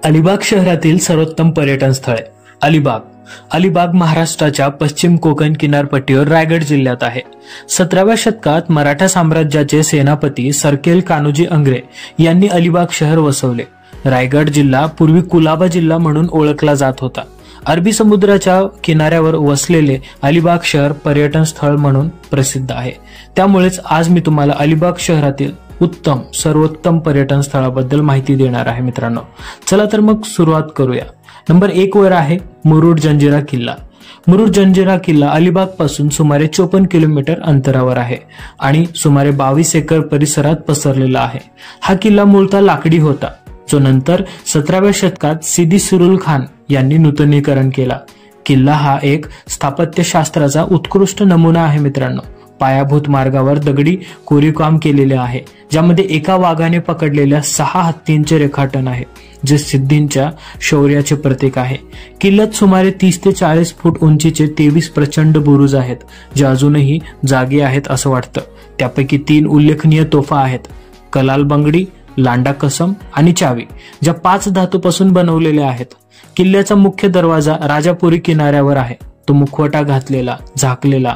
अलिबाग शहरातील सर्वोत्तम पर्यटन स्थळे. अलिबाग महाराष्ट्राच्या पश्चिम कोकण किनारपट्टीवर रायगड जिल्ह्यात आहे. 17व्या शतकात मराठा साम्राज्याचे सेनापती सरकेल कान्होजी अंग्रे यांनी अलिबाग शहर वसवले. रायगड जिल्हा पूर्वी कुलाबा जिल्हा म्हणून ओळखला जात होता. अरबी समुद्राच्या किनाऱ्यावर वसलेले अलिबाग शहर पर्यटन स्थळ म्हणून प्रसिद्ध आहे. त्यामुळेच आज मी तुम्हाला अलिबाग शहरातील सर्वोत्तम पर्यटन स्थळाबद्दल माहिती देणार आहे मित्रांनो. चला तर मग सुरुवात करूया. नंबर 1 वर आहे मुरुड जंजिरा किल्ला. मुरुड जंजिरा किल्ला अलिबाग पासून सुमारे 54 किलोमीटर अंतरावर आहे आणि सुमारे 22 एकर परिसरात पसरलेला आहे. हा किल्ला मूळतः लाकडी होता, जो नंतर 17व्या शतकात सिदी सुरुल खान यांनी नूतनीकरण केला. किल्ला हा एक स्थापत्यशास्त्राचा उत्कृष्ट नमुना आहे मित्रांनो. पायाभूत मार्गावर दगडी कोरीवकाम केलेले आहे, ज्यामध्ये एका वाघाने पकडलेल्या 6 हत्तींचे रेखाटन आहे, जे सिद्धींच्या शौर्याचे प्रतीक आहे. किल्ल्यात सुमारे 30 ते 40 फूट उंचीचे 23 प्रचंड बुरुज आहेत, जे अजूनही जागी आहेत असं वाटतं. त्यापैकी 3 उल्लेखनीय तोफा आहेत: कलाल बंगडी, लांडा कसम आणि चावी, ज्या 5 धातूपासून बनवलेल्या आहेत. किल्ल्याचा मुख्य दरवाजा राजापुरी किनाऱ्यावर आहे. तो मुखवटा घातलेला, झाकलेला,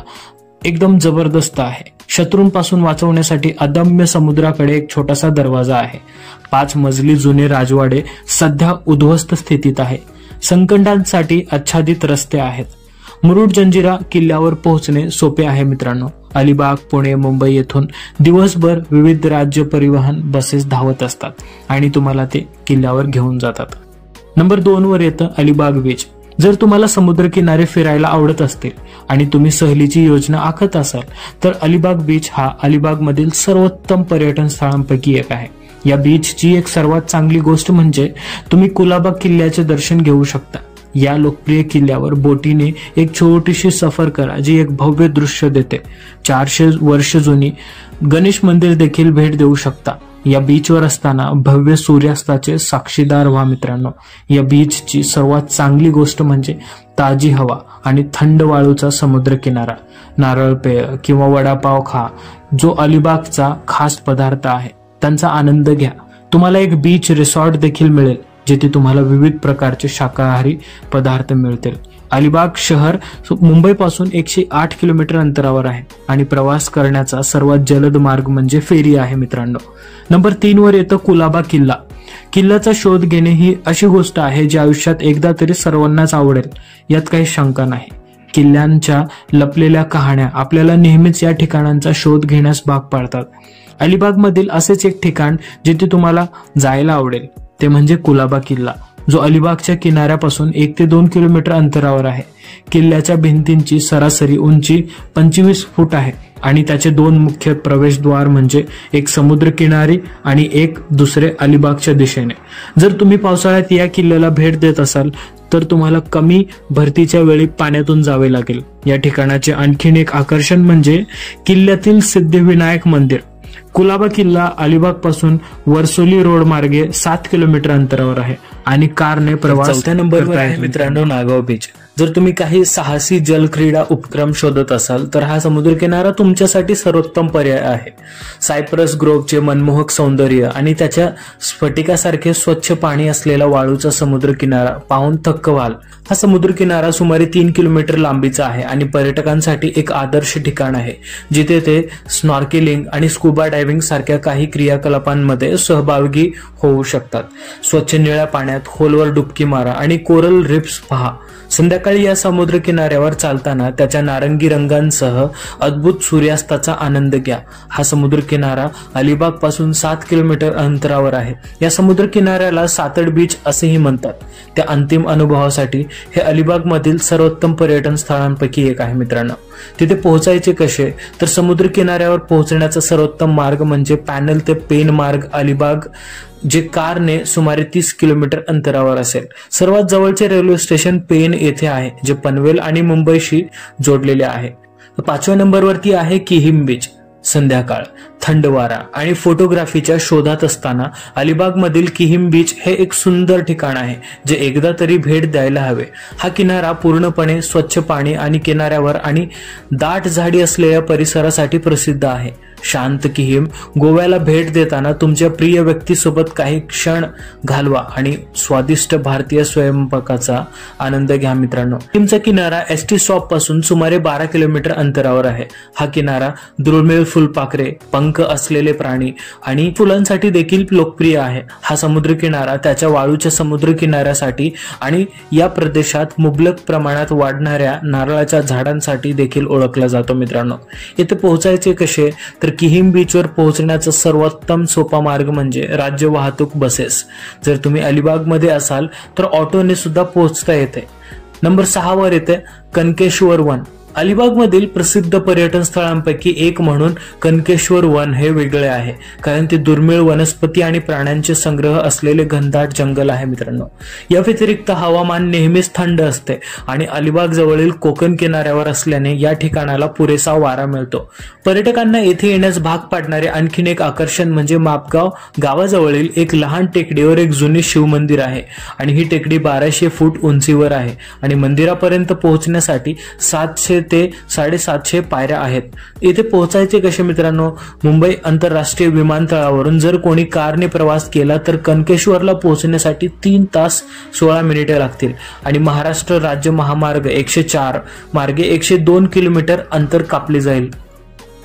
एकदम जबरदस्त आहे. शत्रूंपासून वाचवण्यासाठी अदम्य समुद्राकडे एक छोटासा दरवाजा आहे. 5 मजली जुने राजवाडे सध्या उद्ध्वस्त स्थितीत आहे. संकटांसाठी आच्छादित रस्ते आहेत. मुरुड जंजिरा किल्ल्यावर पोहोचणे सोपे आहे मित्रांनो. अलिबाग, पुणे, मुंबई येथून दिवसभर विविध राज्य परिवहन बसेस धावत असतात आणि तुम्हाला ते किल्ल्यावर घेऊन जातात. नंबर 2 वर येतं अलिबाग बीच. जर तुम्हाला समुद्रकिनारे फिरायला आवडत असतील आणि तुम्ही सहलीची योजना आखत असाल तर अलिबाग बीच हा अलिबाग मधील सर्वोत्तम पर्यटन स्थळांपैकी एक आहे. या बीचची एक सर्वात चांगली गोष्ट म्हणजे तुम्ही कुलाबा किल्ल्याचे दर्शन घेऊ शकता. या लोकप्रिय किल्ल्यावर बोटीने एक छोटीशी सफर करा, जी एक भव्य दृश्य देते. 400 वर्ष जुनी गणेश मंदिर देखील भेट देऊ शकता. या बीचवर असताना भव्य सूर्यास्ताचे साक्षीदार व्हा मित्रांनो. या बीचची सर्वात चांगली गोष्ट म्हणजे ताजी हवा आणि थंड वाळूचा समुद्र किनारा. नारळ पेय किंवा वडापाव खा, जो अलिबागचा खास पदार्थ आहे, त्यांचा आनंद घ्या. तुम्हाला एक बीच रिसॉर्ट देखील मिळेल, जिथे तुम्हाला विविध प्रकारचे शाकाहारी पदार्थ मिळतील. अलिबाग शहर मुंबईपासून 108 किलोमीटर अंतरावर आहे आणि प्रवास करण्याचा सर्वात जलद मार्ग म्हणजे फेरी आहे मित्रांनो. नंबर 3 वर येतं कुलाबा किल्ला. किल्ल्याचा शोध घेणे ही अशी गोष्ट आहे जी आयुष्यात एकदा तरी सर्वांनाच आवडेल, यात काही शंका नाही. किल्ल्यांच्या लपलेल्या कहाण्या आपल्याला नेहमीच या ठिकाणांचा शोध घेण्यास भाग पाडतात. अलिबाग मधील असेच एक ठिकाण जिथे तुम्हाला जायला आवडेल ते म्हणजे कुलाबा किल्ला, जो अलिबागच्या किनाऱ्यापासून 1 ते 2 किलोमीटर अंतरावर आहे. किल्ल्याच्या भिंतींची सरासरी उंची 25 फूट आहे आणि त्याचे 2 मुख्य प्रवेशद्वार म्हणजे एक समुद्र किनारी आणि एक दुसरे अलिबागच्या दिशेने. जर तुम्ही पावसाळ्यात या किल्ल्याला भेट देत असाल तर तुम्हाला कमी भरतीच्या वेळी पाण्यातून जावे लागेल. या ठिकाणाचे आणखीन एक आकर्षण म्हणजे किल्ल्यातील सिद्धिविनायक मंदिर. कुलाबा किल्ला अलिबाग पासून वर्सोली रोड मार्गे 7 किलोमीटर अंतरावर आहे आणि कारने प्रवास. 4थ्या नंबरवर आहे मित्रांनो नागाव बीच. जर तुम्ही काही साहसी जलक्रीडा उपक्रम शोधत असाल तर हा समुद्रकिनारा तुमच्यासाठी सर्वोत्तम पर्याय आहे. सायप्रस ग्रोव्हचे मनमोहक सौंदर्य आणि त्याच्या स्फटिकासारखे स्वच्छ पाणी असलेला वाळूचा समुद्रकिनारा पाहून थक्क व्हाल. हा समुद्रकिनारा सुमारे 3 किलोमीटर लांबीचा आहे आणि पर्यटकांसाठी एक आदर्श ठिकाण आहे, जिथे ते स्नॉर्केलिंग आणि स्कुबा डायव्हिंग सारख्या काही क्रियाकलापांमध्ये सहभागी होऊ शकतात. स्वच्छ निळ्या पाण्यात खोलवर डुबकी मारा आणि कोरल रिफ्स पहा. संध्याकाळी या समुद्र किनाऱ्यावर चालताना त्याच्या नारंगी रंगांसह अद्भुत सूर्यास्ताचा आनंद घ्या. हा समुद्र किनारा अलिबाग पासून 7 किलोमीटर अंतरावर आहे. या समुद्र किनाऱ्याला सातड बीच असेही म्हणतात. त्या अंतिम अनुभवासाठी हे अलिबाग मधील सर्वोत्तम पर्यटन स्थळांपैकी एक आहे मित्रांनो. तिथे पोहोचायचे कसे तर समुद्र किनाऱ्यावर पोहोचण्याचा सर्वोत्तम मार्ग म्हणजे पॅनल ते पेन मार्ग अलिबाग, जे कारने सुमारे 30 किलोमीटर अंतरावर असेल. सर्वात जवळचे रेल्वे स्टेशन पेन येथे आहे, जे पनवेल आणि मुंबईशी जोडलेले आहे. 5व्या नंबरवरती आहे किहिम बीच. संध्याकाळ, थंड वारा आणि फोटोग्राफीच्या शोधात असताना अलिबाग मधील किहिम बीच हे एक सुंदर ठिकाण आहे, जे एकदा तरी भेट द्यायला हवे. हा किनारा पूर्णपणे स्वच्छ पाणी आणि किनाऱ्यावर आणि दाट झाडी असलेल्या परिसरासाठी प्रसिद्ध आहे. शांत किहीम. गोव्याला भेट देताना तुमच्या प्रिय व्यक्तीसोबत काही क्षण घालवा आणि स्वादिष्ट भारतीय स्वयंपाकाचा आनंद घ्या मित्रांनो. किहीमचा किनारा एसटी स्टॉप पासून सुमारे 12 किलोमीटर अंतरावर आहे. हा किनारा दुर्मिळ फुलपाखरे, पंख असलेले प्राणी आणि फुलांसाठी देखील लोकप्रिय आहे. हा समुद्र किनारा त्याच्या वाळूच्या समुद्र किनाऱ्यासाठी आणि या प्रदेशात मुबलक प्रमाणात वाढणाऱ्या नारळाच्या झाडांसाठी देखील ओळखला जातो मित्रांनो. येथे पोहोचायचे कसे, तर किहीम बीचवर पोहोचण्याचा सर्वोत्तम सोपा मार्ग म्हणजे राज्य वाहतूक बसेस. जर तुम्ही अलिबाग मध्ये असाल तर ऑटोने सुद्धा पोहोचता येते. नंबर 6 वर येते कनकेश्वर वन. अलिबाग मधील प्रसिद्ध पर्यटन स्थळांपैकी एक म्हणून कनकेश्वर वन हे वेगळे आहे, कारण ते दुर्मिळ वनस्पती आणि प्राण्यांचे संग्रह असलेले घनदाट जंगल आहे मित्रांनो. या व्यतिरिक्त हवामान नेहमीच थंड असते आणि अलिबाग जवळील कोकण किनाऱ्यावर असल्याने या ठिकाणाला पुरेसा वारा मिळतो. पर्यटकांना येथे येण्यास भाग पाडणारे आणखीन एक आकर्षण म्हणजे मापगाव गावाजवळील एक लहान टेकडीवर एक जुनी शिवमंदिर आहे आणि ही टेकडी 1200 फूट उंचीवर आहे आणि मंदिरापर्यंत पोहोचण्यासाठी 700 ते 750 पायऱ्या आहेत. इथे पोहोचायचे कसे मित्रांनो, मुंबई आंतरराष्ट्रीय विमानतळावरून जर कोणी कारने प्रवास केला तर कनकेश्वरला पोहोचण्यासाठी 3 तास 16 मिनिटे लागतील आणि महाराष्ट्र राज्य महामार्ग 104 मार्गे 102 किलोमीटर अंतर कापले जाईल.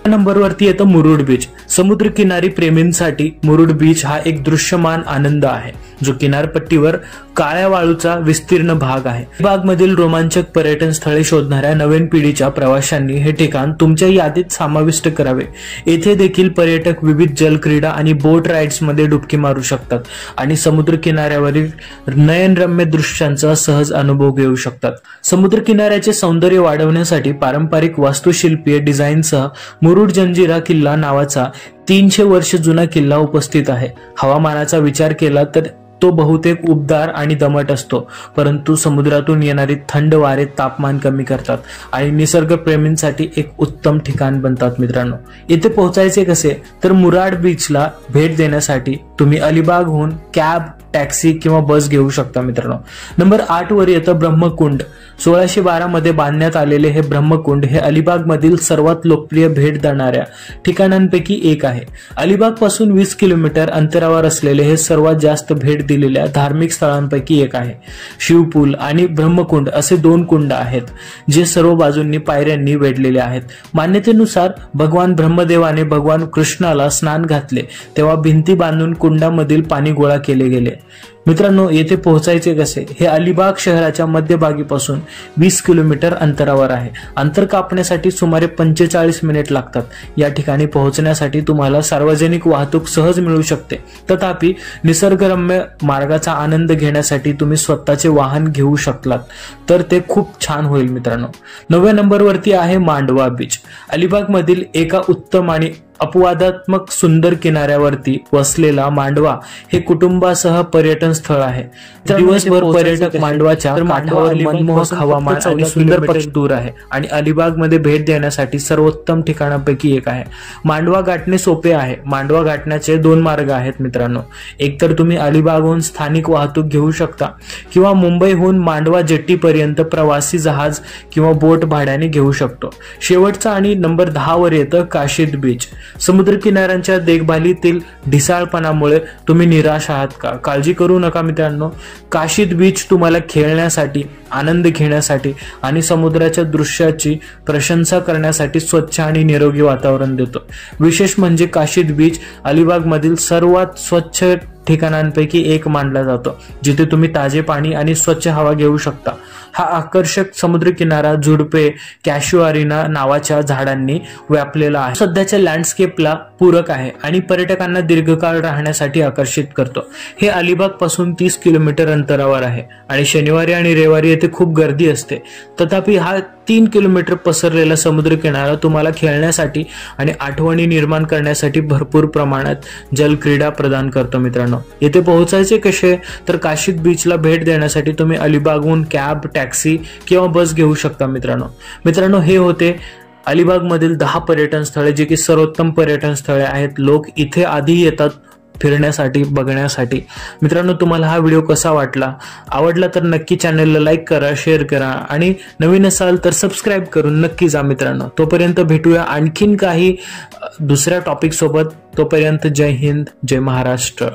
नंबरवरती येतं मुरुड बीच. समुद्रकिनारी प्रेमींसाठी मुरुड बीच हा एक दृश्यमान आनंद आहे, जो किनारपट्टीवर काळ्या वाळूचा विस्तीर्ण भाग आहे. भागमधील रोमांचक पर्यटन स्थळे शोधणाऱ्या नवीन पिढीच्या प्रवाशांनी हे ठिकाण तुमच्या यादीत समाविष्ट करावे. येथे देखील पर्यटक विविध जलक्रीडा आणि बोट राईड्स मध्ये डुबकी मारू शकतात आणि समुद्र किनाऱ्यावरील नयनरम्य दृश्यांचा सहज अनुभव घेऊ शकतात. समुद्र किनाऱ्याचे सौंदर्य वाढवण्यासाठी पारंपरिक वास्तुशिल्पीय डिझाईनसह मुरुड जंजिरा किल्ला नावाचा 300 वर्ष जुना किल्ला उपस्थित आहे. हवामानाचा विचार केला तर तो बहुतेक उबदार आणि दमट असतो, परंतु समुद्रातून येणारी थंड वारे तापमान कमी करतात आणि निसर्गप्रेमींसाठी एक उत्तम ठिकाण बनतात मित्रांनो. येथे पोहोचायचे कसे, तर मुराड बीचला भेट देण्यासाठी तुम्ही अलिबागहून कॅब, टॅक्सी किंवा बस घेऊ शकता मित्रांनो. नंबर 8 वर येतं ब्रह्मकुंड. 1612 मध्ये बांधण्यात आलेले हे ब्रह्मकुंड हे अलिबाग मधील सर्वात लोकप्रिय भेट देणाऱ्या ठिकाणांपैकी एक आहे. अलिबाग पासून 20 किलोमीटर अंतरावर असलेले हे सर्वात जास्त भेट दिलेल्या धार्मिक स्थळांपैकी एक आहे. शिवपूल आणि ब्रह्मकुंड असे 2 कुंड आहेत, जे सर्व बाजूंनी पायऱ्यांनी वेढलेले आहेत. मान्यतेनुसार भगवान ब्रह्मदेवाने भगवान कृष्णाला स्नान घातले तेव्हा भिंती बांधून कुंडामधील पाणी गोळा केले गेले. मित्रांनो, येथे पोहोचायचे कसे, हे अलिबाग शहराच्या मध्यभागीपासून 20 किलोमीटर अंतरावर आहे. अंतर कापण्यासाठी सुमारे 45 मिनिट लागतात. या ठिकाणी पोहोचण्यासाठी तुम्हाला सार्वजनिक वाहतूक सहज मिळू शकते, तथापि निसर्गरम्य मार्गाचा आनंद घेण्यासाठी तुम्ही स्वतःचे वाहन घेऊ शकलात तर ते खूप छान होईल मित्रांनो. 9व्या नंबरवरती आहे मांडवा बीच. अलिबाग मधील एका उत्तम आणि अपवादात्मक सुंदर किनाऱ्यावरती वसलेला मांडवा हे कुटुंबासह पर्यटन स्थळ आहे. दिवसभर पर्यटक मांडवाच्या काठावर मनमोहक हवामान आणि सुंदर पक्ष दूर आहे आणि अलिबाग मध्ये भेट देण्यासाठी सर्वोत्तम ठिकाणांपैकी एक आहे. मांडवा गाठणे सोपे आहे. मांडवा गाठण्याचे 2 मार्ग आहेत मित्रांनो. एक तर तुम्ही अलिबागहून स्थानिक वाहतूक घेऊ शकता किंवा मुंबईहून मांडवा जेट्टीपर्यंत प्रवासी जहाज किंवा बोट भाड्याने घेऊ शकतो. शेवटचा आणि नंबर 10 वर येतं काशीद बीच. समुद्र किनाऱ्यांच्या देखभालीतील ढिसाळपणामुळे तुम्ही निराश आहात का? काळजी करू नका मित्रांनो. काशीद बीच तुम्हाला खेळण्यासाठी, आनंद घेण्यासाठी आणि समुद्राच्या दृश्याची प्रशंसा करण्यासाठी स्वच्छ आणि निरोगी वातावरण देतो. विशेष म्हणजे काशीद बीच अलिबाग मधील सर्वात स्वच्छ ठिकाणांपैकी एक मानला जातो, जिथे तुम्ही ताजे पाणी आणि स्वच्छ हवा घेऊ शकता. हा आकर्षक समुद्र किनारा झुडपे, कॅशुआरिना नावाच्या झाडांनी व्यापलेला आहे. सध्याच्या लँडस्केपला पूरक आहे आणि पर्यटकांना दीर्घकाळ राहण्यासाठी आकर्षित करतो. हे अलिबाग पासून 30 किलोमीटर अंतरावर आहे आणि शनिवारी आणि रविवारी येथे खूप गर्दी असते. तथापि हा 3 किलोमीटर पसरलेला समुद्र किनारा तुम्हाला खेळण्यासाठी आणि आठवणी निर्माण करण्यासाठी भरपूर प्रमाणात जलक्रीडा प्रदान करतो मित्रांनो. येथे पोहोचायचे कसे, तर काशीद बीचला भेट देण्यासाठी तुम्ही अलिबागहून कॅब, टॅक्सी किंवा बस घेऊ शकता मित्रांनो. हे होते अलिबाग मधील 10 पर्यटन स्थळे, जे की सर्वोत्तम पर्यटन स्थळे आहेत. लोक इथे आधी येतात फिरण्यासाठी, बघण्यासाठी. मित्रांनो, तुम्हाला हा व्हिडिओ कसा वाटला? आवडला तर नक्की चॅनलला लाईक करा, शेअर करा आणि नवीन असाल तर सबस्क्राईब करून नक्की जा मित्रांनो. तोपर्यंत भेटूया आणखीन काही दुसऱ्या टॉपिक सोबत. तोपर्यंत जय हिंद, जय महाराष्ट्र.